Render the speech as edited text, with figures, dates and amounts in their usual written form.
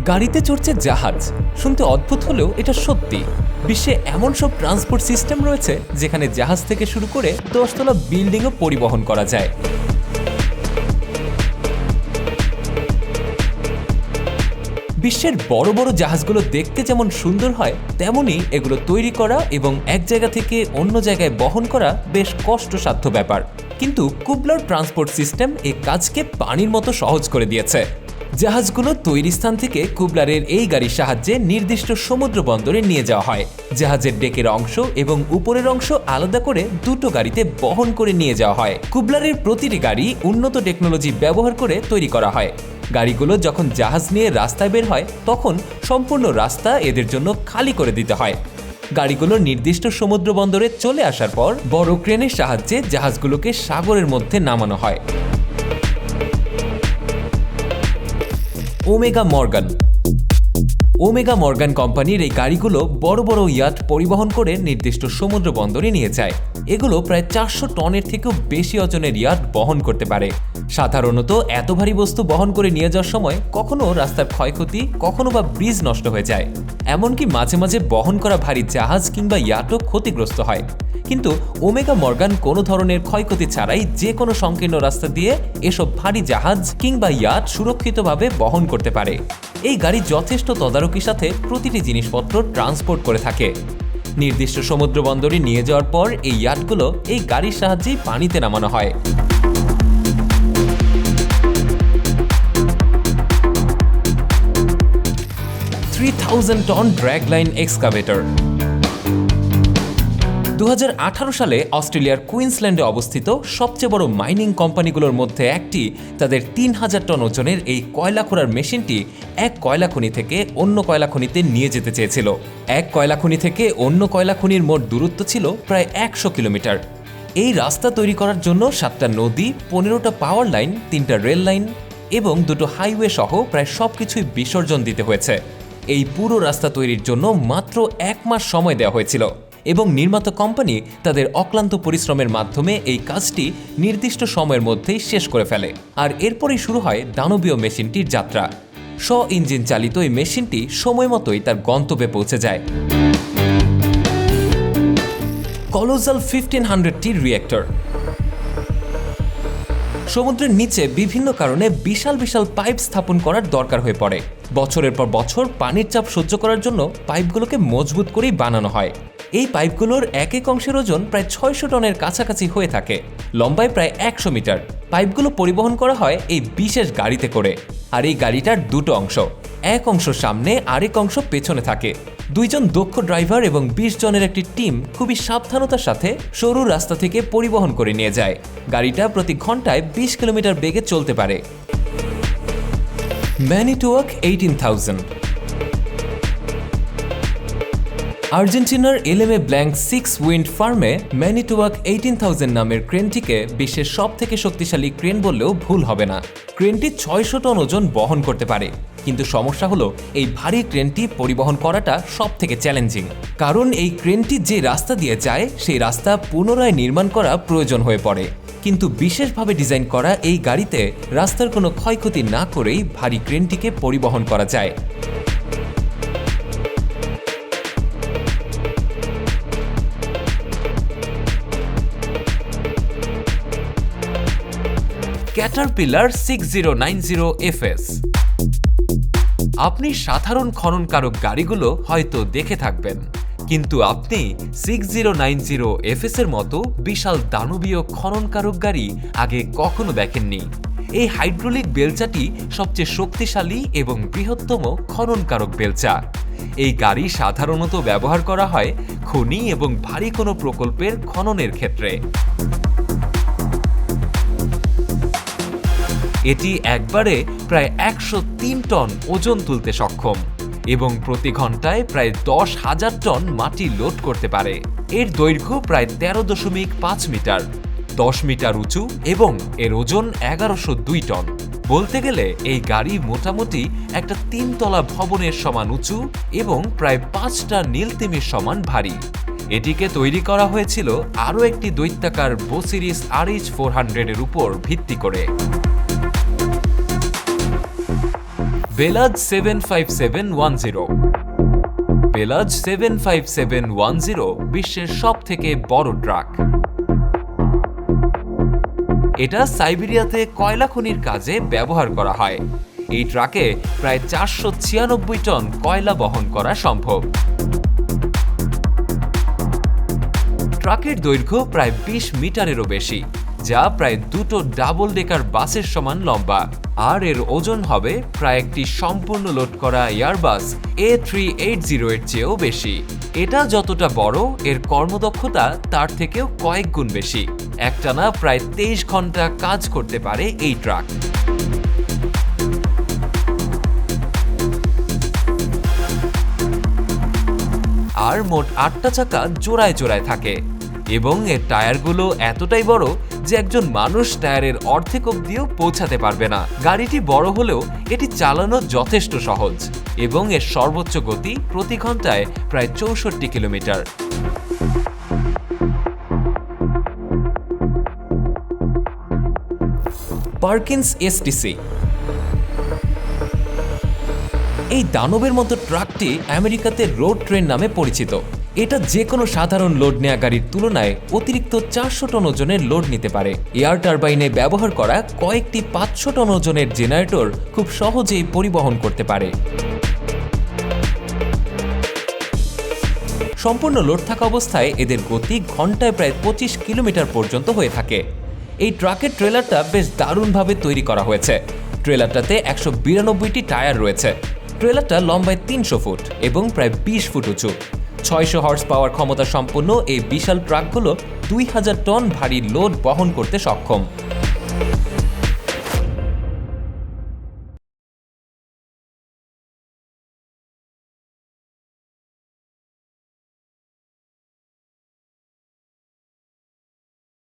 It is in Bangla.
গাড়িতে চড়ছে জাহাজ। শুনতে অদ্ভুত হলেও এটা সত্যি। বিশ্বে এমন সব ট্রান্সপোর্ট সিস্টেম রয়েছে যেখানে জাহাজ থেকে শুরু করে 10 তলা বিল্ডিংও পরিবহন করা যায়। বিশ্বের বড় বড় জাহাজগুলো দেখতে যেমন সুন্দর হয়, তেমনই এগুলো তৈরি করা এবং এক জায়গা থেকে অন্য জায়গায় বহন করা বেশ কষ্টসাধ্য ব্যাপার। কিন্তু কুবলার ট্রান্সপোর্ট সিস্টেম এই কাজকে পানির মতো সহজ করে দিয়েছে। জাহাজগুলো তৈরি স্থান থেকে কুবলারের এই গাড়ির সাহায্যে নির্দিষ্ট সমুদ্র বন্দরে নিয়ে যাওয়া হয়। জাহাজের ডেকের অংশ এবং উপরের অংশ আলাদা করে দুটো গাড়িতে বহন করে নিয়ে যাওয়া হয়। কুবলারের প্রতিটি গাড়ি উন্নত টেকনোলজি ব্যবহার করে তৈরি করা হয়। গাড়িগুলো যখন জাহাজ নিয়ে রাস্তায় বের হয় তখন সম্পূর্ণ রাস্তা এদের জন্য খালি করে দিতে হয়। গাড়িগুলো নির্দিষ্ট সমুদ্র বন্দরে চলে আসার পর বড় ক্রেনের সাহায্যে জাহাজগুলোকে সাগরের মধ্যে নামানো হয়। ওমেগা মর্গান কোম্পানির এই গাড়িগুলো বড় বড় ইয়াট পরিবহন করে নির্দিষ্ট সমুদ্র বন্দরে নিয়ে যায়। এগুলো প্রায় 400 টনের থেকেও বেশি ওজনের ইয়াট বহন করতে পারে। সাধারণত এত ভারী বস্তু বহন করে নিয়ে যাওয়ার সময় কখনো রাস্তার ক্ষয়ক্ষতি, কখনো বা ব্রিজ নষ্ট হয়ে যায়। এমনকি মাঝে মাঝে বহন করা ভারী জাহাজ কিংবা ইয়াটও ক্ষতিগ্রস্ত হয়। কিন্তু ওমেগা মর্গান কোনো ধরনের ক্ষয়ক্ষতি ছাড়াই যে কোনো সংকীর্ণ রাস্তা দিয়ে এসব ভারী জাহাজ কিংবা ইয়াট সুরক্ষিতভাবে বহন করতে পারে। এই গাড়ি যথেষ্ট তদারকির সাথে প্রতিটি জিনিসপত্র ট্রান্সপোর্ট করে থাকে। নির্দিষ্ট সমুদ্র বন্দরে নিয়ে যাওয়ার পর এই ইয়াটগুলো এই গাড়ির সাহায্যেই পানিতে নামানো হয়। Ton drag line excavator. 2018 সালে অস্ট্রেলিয়ার কুইন্সল্যান্ডে অবস্থিত সবচেয়ে বড় মাইনিং কোম্পানিগুলোর মধ্যে একটি তাদের 3000 টন ওজনের এই কয়লা খোঁড়ার মেশিনটি এক কয়লা খনি থেকে অন্য কয়লা খনিতে নিয়ে যেতে চেয়েছিল। এক কয়লা খনি থেকে অন্য কয়লা খনির মোট দূরত্ব ছিল প্রায় 100 কিলোমিটার। এই রাস্তা তৈরি করার জন্য 7টা নদী, 15টা পাওয়ার লাইন, 3টা রেল লাইন এবং 2টো হাইওয়ে সহ প্রায় সবকিছুই বিসর্জন দিতে হয়েছে। এই পুরো রাস্তা তৈরির জন্য মাত্র 1 মাস সময় দেওয়া হয়েছিল এবং নির্মাতা কোম্পানি তাদের অক্লান্ত পরিশ্রমের মাধ্যমে এই কাজটি নির্দিষ্ট সময়ের মধ্যেই শেষ করে ফেলে। আর এরপরেই শুরু হয় দানবীয় মেশিনটির যাত্রা। ইঞ্জিন চালিত এই মেশিনটি সময় মতোই তার গন্তব্যে পৌঁছে যায়। কলোসাল 1500টি রিঅ্যাক্টর। সমুদ্রের নিচে বিভিন্ন কারণে বিশাল বিশাল পাইপ স্থাপন করার দরকার হয়ে পড়ে। বছরের পর বছর পানির চাপ সহ্য করার জন্য পাইপগুলোকে মজবুত করেই বানানো হয়। এই পাইপগুলোর এক এক অংশের ওজন প্রায় 600 টনের কাছাকাছি হয়ে থাকে, লম্বায় প্রায় 100 মিটার। পাইপগুলো পরিবহন করা হয় এই বিশেষ গাড়িতে করে। আর এই গাড়িটার দুটো অংশ, এক অংশ সামনে, আরেক অংশ পেছনে থাকে। 2 জন দক্ষ ড্রাইভার এবং 20 জনের একটি টিম খুবই সাবধানতার সাথে সরু রাস্তা থেকে পরিবহন করে নিয়ে যায়। গাড়িটা প্রতি ঘন্টায় 20 কিলোমিটার বেগে চলতে পারে। ম্যানিটোয়াক 18000। আর্জেন্টিনার এলএমএ ব্ল্যাঙ্ক 6 উইন্ড ফার্মে ম্যানিটোয়াক 18000 নামের ক্রেনটিকে বিশ্বের সবথেকে শক্তিশালী ক্রেন বললেও ভুল হবে না। ক্রেনটি 600 টন ওজন বহন করতে পারে, কিন্তু সমস্যা হলো এই ভারী ক্রেনটি পরিবহন করাটা সবথেকে চ্যালেঞ্জিং। কারণ এই ক্রেনটি যে রাস্তা দিয়ে যায় সেই রাস্তা পুনরায় নির্মাণ করা প্রয়োজন হয়ে পড়ে। কিন্তু বিশেষভাবে ডিজাইন করা এই গাড়িতে রাস্তার কোনো ক্ষয়ক্ষতি না করেই ভারী ক্রেনটিকে পরিবহন করা যায়। Caterpillar 6090 FS। আপনি সাধারণ খননকারক গাড়িগুলো হয়তো দেখে থাকবেন, কিন্তু আপনি 6090 FS এর মতো বিশাল দানবীয় খননকারক গাড়ি আগে কখনো দেখেননি। এই হাইড্রোলিক বেলচাটি সবচেয়ে শক্তিশালী এবং বৃহত্তম খননকারক বেলচা। এই গাড়ি সাধারণত ব্যবহার করা হয় খনি এবং ভারী কোনো প্রকল্পের খননের ক্ষেত্রে। এটি একবারে প্রায় 103 টন ওজন তুলতে সক্ষম এবং প্রতি ঘন্টায় প্রায় 10,000 টন মাটি লোড করতে পারে। এর দৈর্ঘ্য প্রায় 13.5 মিটার, 10 মিটার উঁচু এবং এর ওজন 1102 টন। বলতে গেলে এই গাড়ি মোটামুটি একটা 3 তলা ভবনের সমান উঁচু এবং প্রায় 5টা নীলতিমির সমান ভারী। এটিকে তৈরি করা হয়েছিল আরও একটি দৈত্যাকার বোসিরিস RH400 এর উপর ভিত্তি করে। বেলাজ 75710। বেলাজ 75710 বিশ্বের সবথেকে বড় ট্রাক। এটা সাইবেরিয়াতে কয়লা খনির কাজে ব্যবহার করা হয়। এই ট্রাকে প্রায় 496 টন কয়লা বহন করা সম্ভব। ট্রাকের দৈর্ঘ্য প্রায় 20 মিটারেরও বেশি, যা প্রায় দুটো ডাবল ডেকার বাসের সমান লম্বা। আর এর ওজন হবে প্রায় একটি সম্পূর্ণ লোড করা এয়ারবাস A380 এর চেয়েও বেশি। এটা যতটা বড়, এর কর্মদক্ষতা তার থেকেও কয়েক গুণ বেশি। একটানা প্রায় 23 ঘন্টা কাজ করতে পারে এই ট্রাক। আর মোট 8টা চাকা জোড়ায় জোড়ায় থাকে এবং এর টায়ারগুলো এতটাই বড় যে একজন মানুষ টায়ারের অর্ধেক অবধিও পৌঁছাতে পারবে না। গাড়িটি বড় হলেও এটি চালানো যথেষ্ট সহজ এবং এর সর্বোচ্চ গতি প্রতি ঘন্টায় প্রায় 64 কিলোমিটার। Perkins STC. এই দানবের মতো ট্রাকটি আমেরিকাতে রোড ট্রেন নামে পরিচিত। এটা যে কোনো সাধারণ লোড নেওয়া গাড়ির তুলনায় অতিরিক্ত 400 টন ওজনের লোড নিতে পারে। এয়ার টারবাইনে ব্যবহার করা কয়েকটি 500 টন ওজনের জেনারেটর খুব সহজেই পরিবহন করতে পারে। সম্পূর্ণ লোড থাকা অবস্থায় এদের গতি ঘন্টায় প্রায় 25 কিলোমিটার পর্যন্ত হয়ে থাকে। এই ট্রাকের ট্রেলারটা বেশ দারুণভাবে তৈরি করা হয়েছে। ট্রেলারটাতে 192টি টায়ার রয়েছে। ট্রেলারটা লম্বায় 300 ফুট এবং প্রায় 20 ফুট উঁচু। 600 হর্স পাওয়ার ক্ষমতা সম্পন্ন এই বিশাল ট্রাকগুলো 2000 টন ভারী লোড বহন করতে সক্ষম।